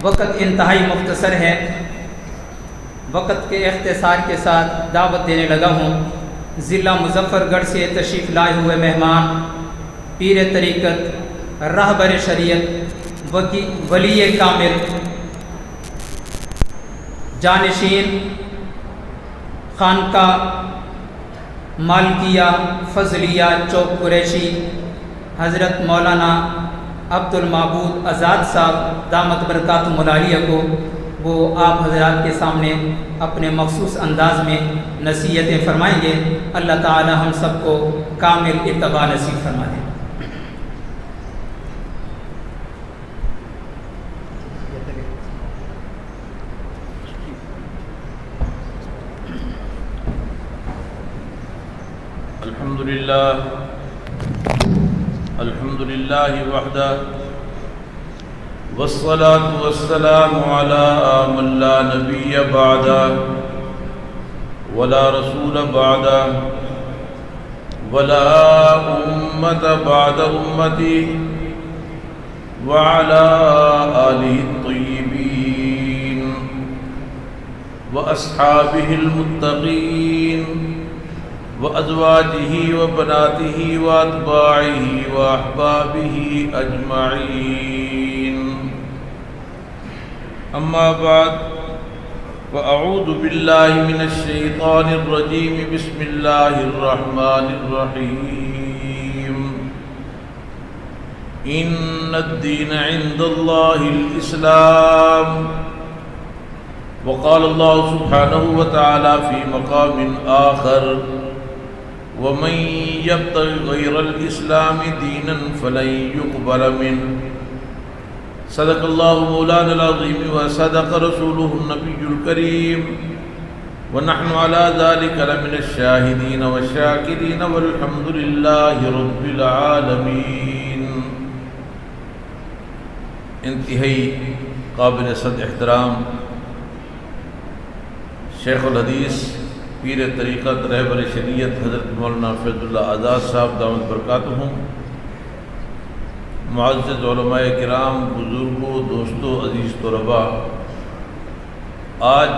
وقت انتہائی مختصر ہے، وقت کے اختصار کے ساتھ دعوت دینے لگا ہوں۔ ضلع مظفر گڑھ سے تشریف لائے ہوئے مہمان، پیر طریقت، راہبر شریعت، ولی کامل، جانشین خانقاہ مالکیہ فضلیہ چوک قریشی، حضرت مولانا عبد المعبود آزاد صاحب دامت برکاتہم العالیہ کو وہ آپ حضرات کے سامنے اپنے مخصوص انداز میں نصیحتیں فرمائیں گے۔ اللہ تعالی ہم سب کو کامل اتباع نصیب فرما دے۔ الحمد للہ وحدہ والصلاة والسلام على من لا نبی بعدہ ولا رسول بعدہ ولا امت بعد امتی وعلى آلہ الطیبین واصحابہ المتقین وازواجہ وبناتہ واتباعہ واحبابہ اجمعین، اما بعد فاعوذ باللہ من الشیطان الرجیم، بسم اللہ الرحمن الرحیم، ان الدین عند اللہ الاسلام، وقال اللہ سبحانہ وتعالی فی مقام آخر، ومن يبتغ غير الإسلام دينا فلن يقبل منه، صدق الله مولانا العظيم وصدق رسوله النبي الكريم، ونحن على ذلك لمن الشاهدين والشاكرين والحمد لله رب العالمين۔ انتہائی قابل صد احترام شیخ الحدیث پیر طریقت رہبر شریعت حضرت مولانا فیض اللہ آزاد صاحب دامت برکاتہم، معزز علماء کرام، بزرگوں، دوستوں، عزیز طلباء، آج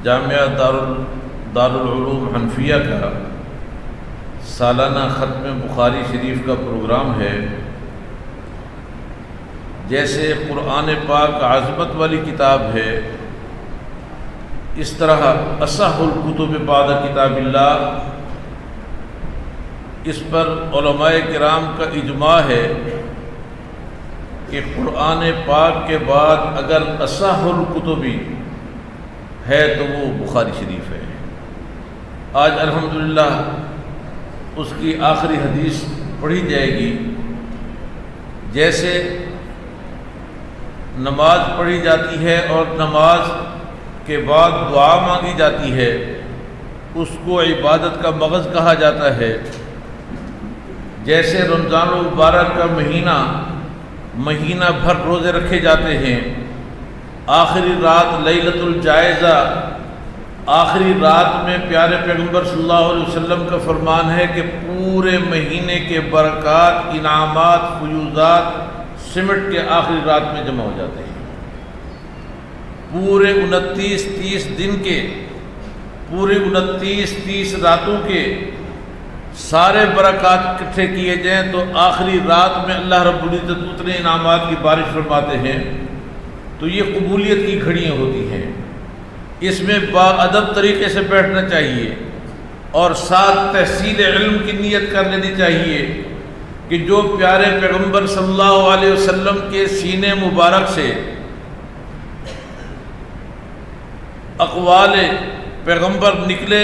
جامعہ دارالعلوم حنفیہ کا سالانہ ختم بخاری شریف کا پروگرام ہے۔ جیسے قرآن پاک عظمت والی کتاب ہے، اس طرح اصح الکتب بعد کتاب اللہ، اس پر علماء کرام کا اجماع ہے کہ قرآن پاک کے بعد اگر اصح الکتب ہے تو وہ بخاری شریف ہے۔ آج الحمدللہ اس کی آخری حدیث پڑھی جائے گی۔ جیسے نماز پڑھی جاتی ہے اور نماز کے بعد دعا مانگی جاتی ہے، اس کو عبادت کا مغز کہا جاتا ہے۔ جیسے رمضان المبارک کا مہینہ بھر روزے رکھے جاتے ہیں، آخری رات لیلۃ الجائزہ، آخری رات میں پیارے پیغمبر صلی اللہ علیہ وسلم کا فرمان ہے کہ پورے مہینے کے برکات، انعامات، فیوزات سمٹ کے آخری رات میں جمع ہو جاتے ہیں۔ پورے 29-30 دن کے، پورے 29-30 راتوں کے سارے برکات اکٹھے کیے جائیں تو آخری رات میں اللہ رب العزت اتنے انعامات کی بارش فرماتے ہیں۔ تو یہ قبولیت کی گھڑیاں ہوتی ہیں، اس میں باادب طریقے سے بیٹھنا چاہیے اور ساتھ تحصیل علم کی نیت کر لینی چاہیے کہ جو پیارے پیغمبر صلی اللہ علیہ وسلم کے سینے مبارک سے اقوال پیغمبر نکلے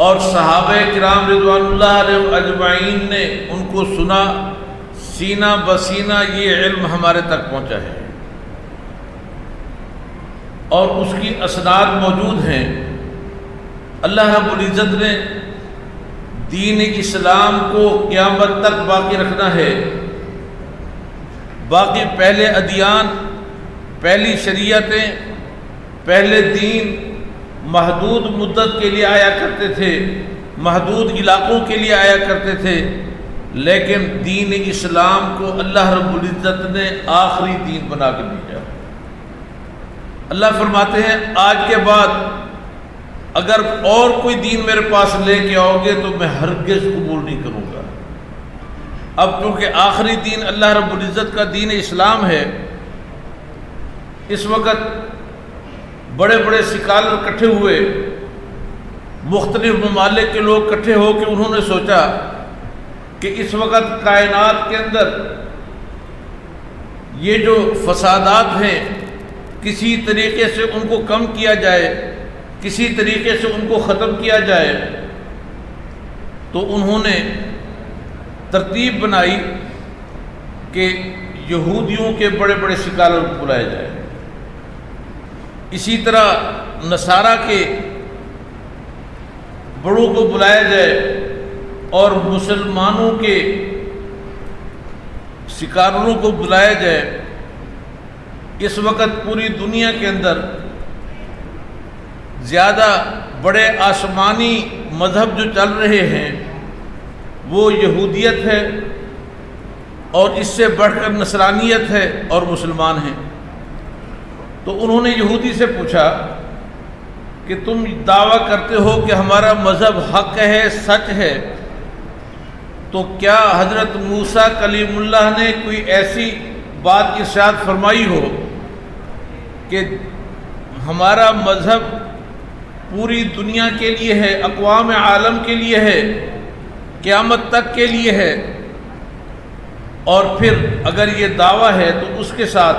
اور صحابہ کرام رضوان اللہ علیہم اجمعین نے ان کو سنا، سینہ بسینہ یہ علم ہمارے تک پہنچا ہے اور اس کی اسناد موجود ہیں۔ اللہ رب العزت نے دین اسلام کو قیامت تک باقی رکھنا ہے۔ باقی پہلے ادیان، پہلی شریعتیں، پہلے دین محدود مدت کے لیے آیا کرتے تھے، محدود علاقوں کے لیے آیا کرتے تھے، لیکن دین اسلام کو اللہ رب العزت نے آخری دین بنا کے بھیجا۔ اللہ فرماتے ہیں آج کے بعد اگر اور کوئی دین میرے پاس لے کے آؤ گے تو میں ہرگز قبول نہیں کروں گا۔ اب چونکہ آخری دین اللہ رب العزت کا دین اسلام ہے، اس وقت بڑے بڑے سکالر اکٹھے ہوئے، مختلف ممالک کے لوگ اکٹھے ہو کے انہوں نے سوچا کہ اس وقت کائنات کے اندر یہ جو فسادات ہیں کسی طریقے سے ان کو کم کیا جائے، کسی طریقے سے ان کو ختم کیا جائے۔ تو انہوں نے ترتیب بنائی کہ یہودیوں کے بڑے بڑے سکالر کو بلائے جائے، اسی طرح نصارہ کے بڑوں کو بلایا جائے، اور مسلمانوں کے سکالروں کو بلایا جائے۔ اس وقت پوری دنیا کے اندر زیادہ بڑے آسمانی مذہب جو چل رہے ہیں وہ یہودیت ہے، اور اس سے بڑھ کر نصرانیت ہے اور مسلمان ہیں۔ تو انہوں نے یہودی سے پوچھا کہ تم دعویٰ کرتے ہو کہ ہمارا مذہب حق ہے، سچ ہے، تو کیا حضرت موسیٰ کلیم اللہ نے کوئی ایسی بات ارشاد فرمائی ہو کہ ہمارا مذہب پوری دنیا کے لیے ہے، اقوام عالم کے لیے ہے، قیامت تک کے لیے ہے؟ اور پھر اگر یہ دعویٰ ہے تو اس کے ساتھ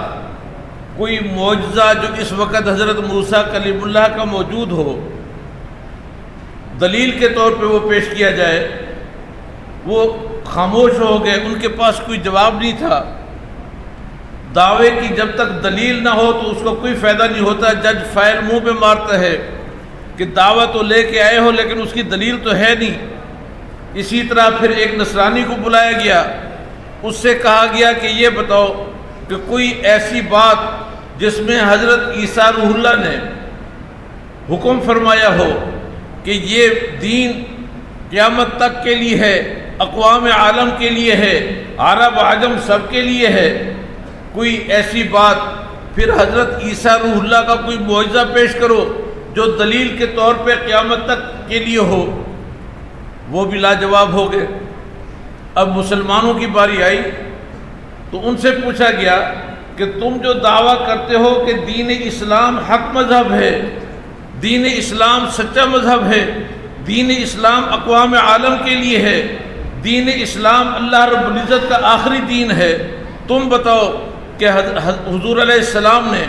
کوئی معجزہ جو اس وقت حضرت موسیٰ کلیم اللہ کا موجود ہو، دلیل کے طور پہ وہ پیش کیا جائے۔ وہ خاموش ہو گئے، ان کے پاس کوئی جواب نہیں تھا۔ دعوے کی جب تک دلیل نہ ہو تو اس کو کوئی فائدہ نہیں ہوتا۔ جج فائل منہ پہ مارتا ہے کہ دعویٰ تو لے کے آئے ہو لیکن اس کی دلیل تو ہے نہیں۔ اسی طرح پھر ایک نصرانی کو بلایا گیا، اس سے کہا گیا کہ یہ بتاؤ کہ کوئی ایسی بات جس میں حضرت عیسیٰ روح اللہ نے حکم فرمایا ہو کہ یہ دین قیامت تک کے لیے ہے، اقوام عالم کے لیے ہے، عرب عجم سب کے لیے ہے، کوئی ایسی بات پھر حضرت عیسیٰ روح اللہ کا کوئی معجزہ پیش کرو جو دلیل کے طور پہ قیامت تک کے لیے ہو۔ وہ بھی لاجواب ہو گئے۔ اب مسلمانوں کی باری آئی تو ان سے پوچھا گیا کہ تم جو دعویٰ کرتے ہو کہ دین اسلام حق مذہب ہے، دین اسلام سچا مذہب ہے، دین اسلام اقوام عالم کے لیے ہے، دین اسلام اللہ رب العزت کا آخری دین ہے، تم بتاؤ کہ حضور علیہ السلام نے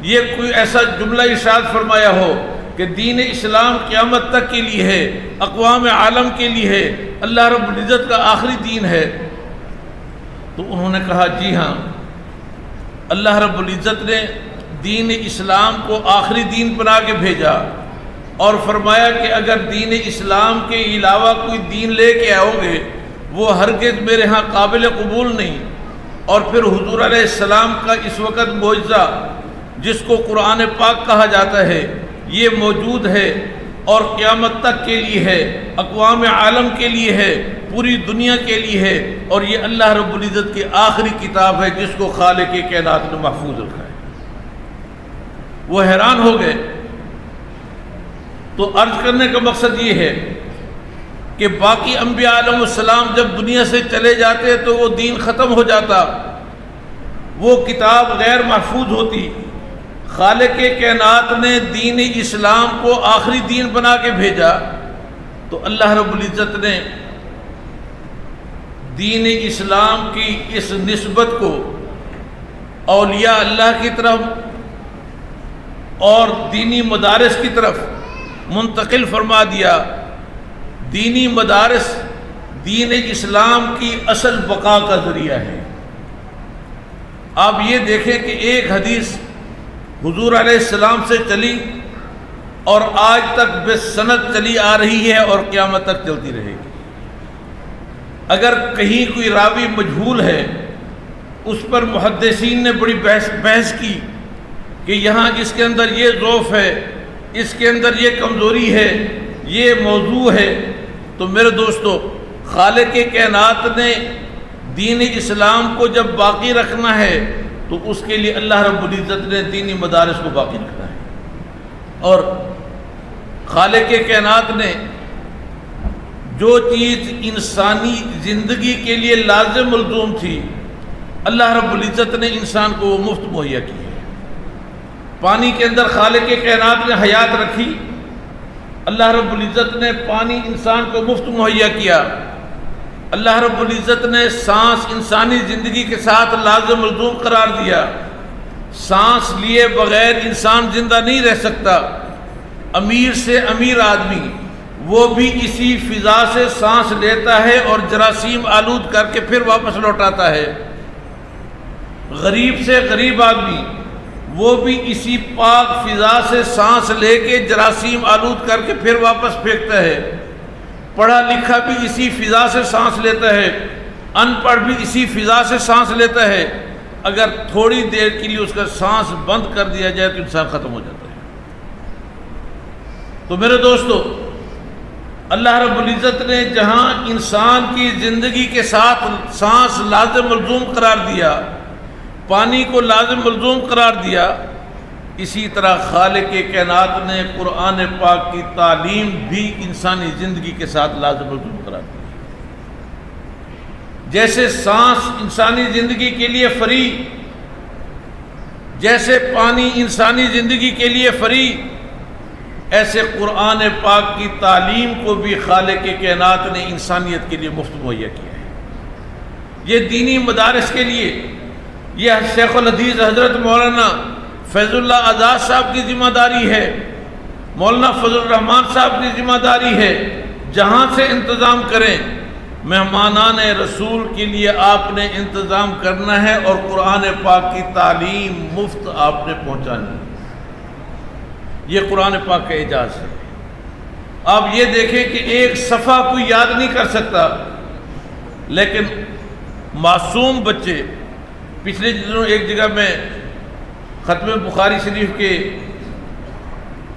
یہ کوئی ایسا جملہ ارشاد فرمایا ہو کہ دین اسلام قیامت تک کے لیے ہے، اقوام عالم کے لیے ہے، اللہ رب العزت کا آخری دین ہے؟ تو انہوں نے کہا جی ہاں، اللہ رب العزت نے دین اسلام کو آخری دین بنا کے بھیجا اور فرمایا کہ اگر دین اسلام کے علاوہ کوئی دین لے کے آؤ گے وہ ہرگز میرے ہاں قابل قبول نہیں۔ اور پھر حضور علیہ السلام کا اس وقت معجزہ جس کو قرآن پاک کہا جاتا ہے یہ موجود ہے اور قیامت تک کے لیے ہے، اقوام عالم کے لیے ہے، پوری دنیا کے لیے ہے، اور یہ اللہ رب العزت کی آخری کتاب ہے جس کو خالق کائنات نے محفوظ رکھا ہے۔ وہ حیران ہو گئے۔ تو عرض کرنے کا مقصد یہ ہے کہ باقی انبیاء علیہ السلام جب دنیا سے چلے جاتے تو وہ دین ختم ہو جاتا، وہ کتاب غیر محفوظ ہوتی۔ خالق کائنات نے دین اسلام کو آخری دین بنا کے بھیجا، تو اللہ رب العزت نے دین اسلام کی اس نسبت کو اولیاء اللہ کی طرف اور دینی مدارس کی طرف منتقل فرما دیا۔ دینی مدارس دین اسلام کی اصل بقا کا ذریعہ ہے۔ آپ یہ دیکھیں کہ ایک حدیث حضور علیہ السلام سے چلی اور آج تک بسند چلی آ رہی ہے اور قیامت تک چلتی رہے گی۔ اگر کہیں کوئی راوی مجہول ہے اس پر محدثین نے بڑی بحث کی کہ یہاں اس کے اندر یہ ضعف ہے، اس کے اندر یہ کمزوری ہے، یہ موضوع ہے، تو میرے دوستو خالق کائنات نے دین اسلام کو جب باقی رکھنا ہے تو اس کے لیے اللہ رب العزت نے دینی مدارس کو باقی رکھنا ہے۔ اور خالق کائنات نے جو چیز انسانی زندگی کے لیے لازم ملزوم تھی، اللہ رب العزت نے انسان کو وہ مفت مہیا کی ہے۔ پانی کے اندر خالق کائنات نے حیات رکھی، اللہ رب العزت نے پانی انسان کو مفت مہیا کیا۔ اللہ رب العزت نے سانس انسانی زندگی کے ساتھ لازم ملزوم قرار دیا۔ سانس لیے بغیر انسان زندہ نہیں رہ سکتا۔ امیر سے امیر آدمی وہ بھی اسی فضا سے سانس لیتا ہے اور جراثیم آلود کر کے پھر واپس لوٹاتا ہے۔ غریب سے غریب آدمی وہ بھی اسی پاک فضا سے سانس لے کے جراثیم آلود کر کے پھر واپس پھینکتا ہے۔ پڑھا لکھا بھی اسی فضا سے سانس لیتا ہے، ان پڑھ بھی اسی فضا سے سانس لیتا ہے۔ اگر تھوڑی دیر کے لیے اس کا سانس بند کر دیا جائے تو انسان ختم ہو جاتا ہے۔ تو میرے دوستو، اللہ رب العزت نے جہاں انسان کی زندگی کے ساتھ سانس لازم ملزوم قرار دیا، پانی کو لازم ملزوم قرار دیا، اسی طرح خالق کائنات نے قرآن پاک کی تعلیم بھی انسانی زندگی کے ساتھ لازم ملزوم قرار دیا۔ جیسے سانس انسانی زندگی کے لیے فری، جیسے پانی انسانی زندگی کے لیے فری، ایسے قرآن پاک کی تعلیم کو بھی خالق کائنات نے انسانیت کے لیے مفت مہیا کیا ہے۔ یہ دینی مدارس کے لیے یہ شیخ الحدیث حضرت مولانا فیض اللہ آزاد صاحب کی ذمہ داری ہے، مولانا فضل الرحمان صاحب کی ذمہ داری ہے۔ جہاں سے انتظام کریں، مہمانان رسول کے لیے آپ نے انتظام کرنا ہے اور قرآن پاک کی تعلیم مفت آپ نے پہنچانی ہے۔ یہ قرآن پاک کا اعجاز ہے۔ آپ یہ دیکھیں کہ ایک صفحہ کوئی یاد نہیں کر سکتا، لیکن معصوم بچے، پچھلے دنوں ایک جگہ میں ختم بخاری شریف کے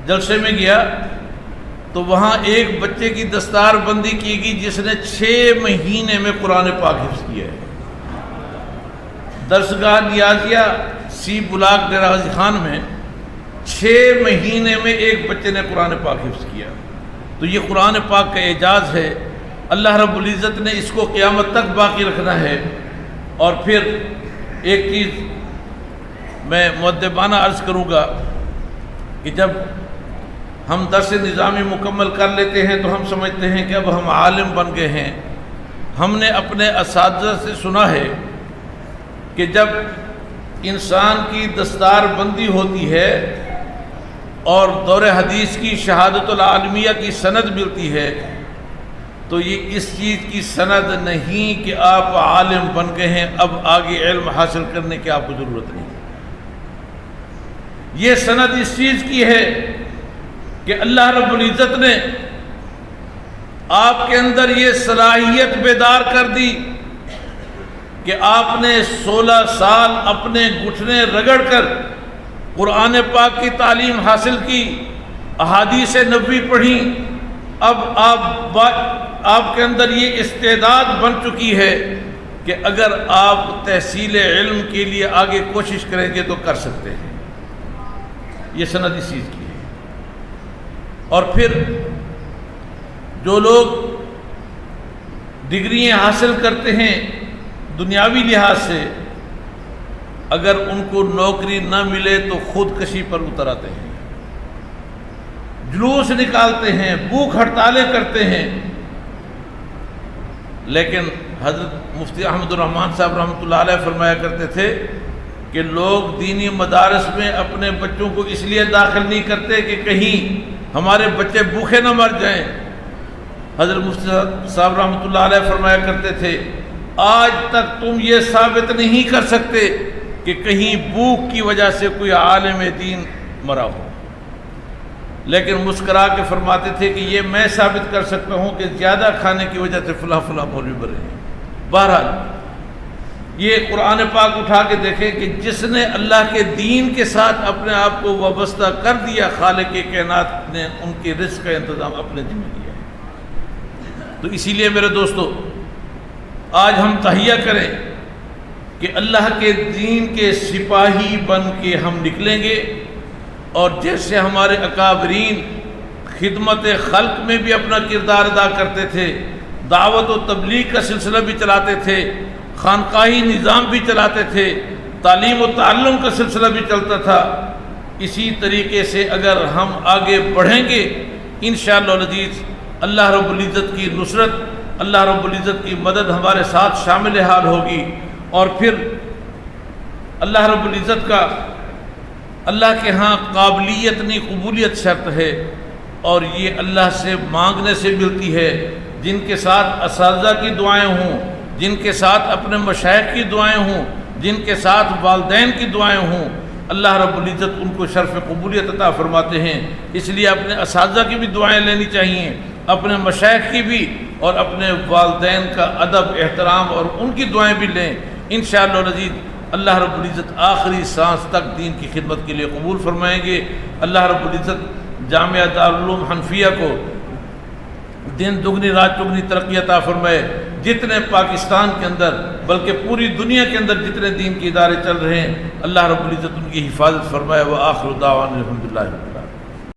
جلسے میں گیا تو وہاں ایک بچے کی دستار بندی کی گئی جس نے 6 مہینے میں قرآن پاک حفظ کیا ہے۔ درسگاہ نیازیہ سی بلاک ڈیرہ غازی خان میں 6 مہینے میں ایک بچے نے قرآن پاک حفظ کیا۔ تو یہ قرآن پاک کا اعجاز ہے۔ اللہ رب العزت نے اس کو قیامت تک باقی رکھنا ہے۔ اور پھر ایک چیز میں مؤدبانہ عرض کروں گا کہ جب ہم درس نظامی مکمل کر لیتے ہیں تو ہم سمجھتے ہیں کہ اب ہم عالم بن گئے ہیں۔ ہم نے اپنے اساتذہ سے سنا ہے کہ جب انسان کی دستار بندی ہوتی ہے اور دور حدیث کی شہادت العالمیہ کی سند ملتی ہے تو یہ اس چیز کی سند نہیں کہ آپ عالم بن گئے ہیں، اب آگے علم حاصل کرنے کی آپ کو ضرورت نہیں۔ یہ سند اس چیز کی ہے کہ اللہ رب العزت نے آپ کے اندر یہ صلاحیت بیدار کر دی کہ آپ نے 16 سال اپنے گھٹنے رگڑ کر قرآن پاک کی تعلیم حاصل کی، احادیث نبوی پڑھی۔ اب آپ کے اندر یہ استعداد بن چکی ہے کہ اگر آپ تحصیل علم کے لیے آگے کوشش کریں گے تو کر سکتے ہیں۔ یہ سند اس چیز کی ہے۔ اور پھر جو لوگ ڈگریاں حاصل کرتے ہیں دنیاوی لحاظ سے، اگر ان کو نوکری نہ ملے تو خودکشی پر اتر آتے ہیں، جلوس نکالتے ہیں، بھوک ہڑتالیں کرتے ہیں۔ لیکن حضرت مفتی احمد الرحمان صاحب رحمۃ اللہ علیہ فرمایا کرتے تھے کہ لوگ دینی مدارس میں اپنے بچوں کو اس لیے داخل نہیں کرتے کہ کہیں ہمارے بچے بھوکے نہ مر جائیں۔ حضرت مفتی صاحب رحمۃ اللہ علیہ فرمایا کرتے تھے آج تک تم یہ ثابت نہیں کر سکتے کہ کہیں بھوک کی وجہ سے کوئی عالم دین مرا ہو، لیکن مسکرا کے فرماتے تھے کہ یہ میں ثابت کر سکتا ہوں کہ زیادہ کھانے کی وجہ سے فلاں فلاں مولوی مرے ہیں۔ بہرحال یہ قرآن پاک اٹھا کے دیکھیں کہ جس نے اللہ کے دین کے ساتھ اپنے آپ کو وابستہ کر دیا، خالق کائنات نے ان کے رزق کا انتظام اپنے ذمہ دیا ہے۔ تو اسی لیے میرے دوستو آج ہم تہیہ کریں کہ اللہ کے دین کے سپاہی بن کے ہم نکلیں گے، اور جیسے ہمارے اکابرین خدمت خلق میں بھی اپنا کردار ادا کرتے تھے، دعوت و تبلیغ کا سلسلہ بھی چلاتے تھے، خانقاہی نظام بھی چلاتے تھے، تعلیم و تعلم کا سلسلہ بھی چلتا تھا، اسی طریقے سے اگر ہم آگے بڑھیں گے انشاءاللہ العزیز اللہ رب العزت کی نصرت، اللہ رب العزت کی مدد ہمارے ساتھ شامل حال ہوگی، اور پھر اللہ رب العزت کا اللہ کے ہاں قابلیت نہیں قبولیت شرط ہے، اور یہ اللہ سے مانگنے سے ملتی ہے۔ جن کے ساتھ اساتذہ کی دعائیں ہوں، جن کے ساتھ اپنے مشائخ کی دعائیں ہوں، جن کے ساتھ والدین کی دعائیں ہوں، اللہ رب العزت ان کو شرف قبولیت عطا فرماتے ہیں۔ اس لیے اپنے اساتذہ کی بھی دعائیں لینی چاہیے، اپنے مشائخ کی بھی، اور اپنے والدین کا ادب احترام اور ان کی دعائیں بھی لیں۔ انشاءاللہ العزیز اللہ رب العزت آخری سانس تک دین کی خدمت کے لیے قبول فرمائیں گے۔ اللہ رب العزت جامعہ دارالعلوم حنفیہ کو دن دگنی رات چگنی ترقی عطا فرمائے۔ جتنے پاکستان کے اندر بلکہ پوری دنیا کے اندر جتنے دین کے ادارے چل رہے ہیں اللہ رب العزت ان کی حفاظت فرمائے۔ وآخر دعوانا الحمدللہ۔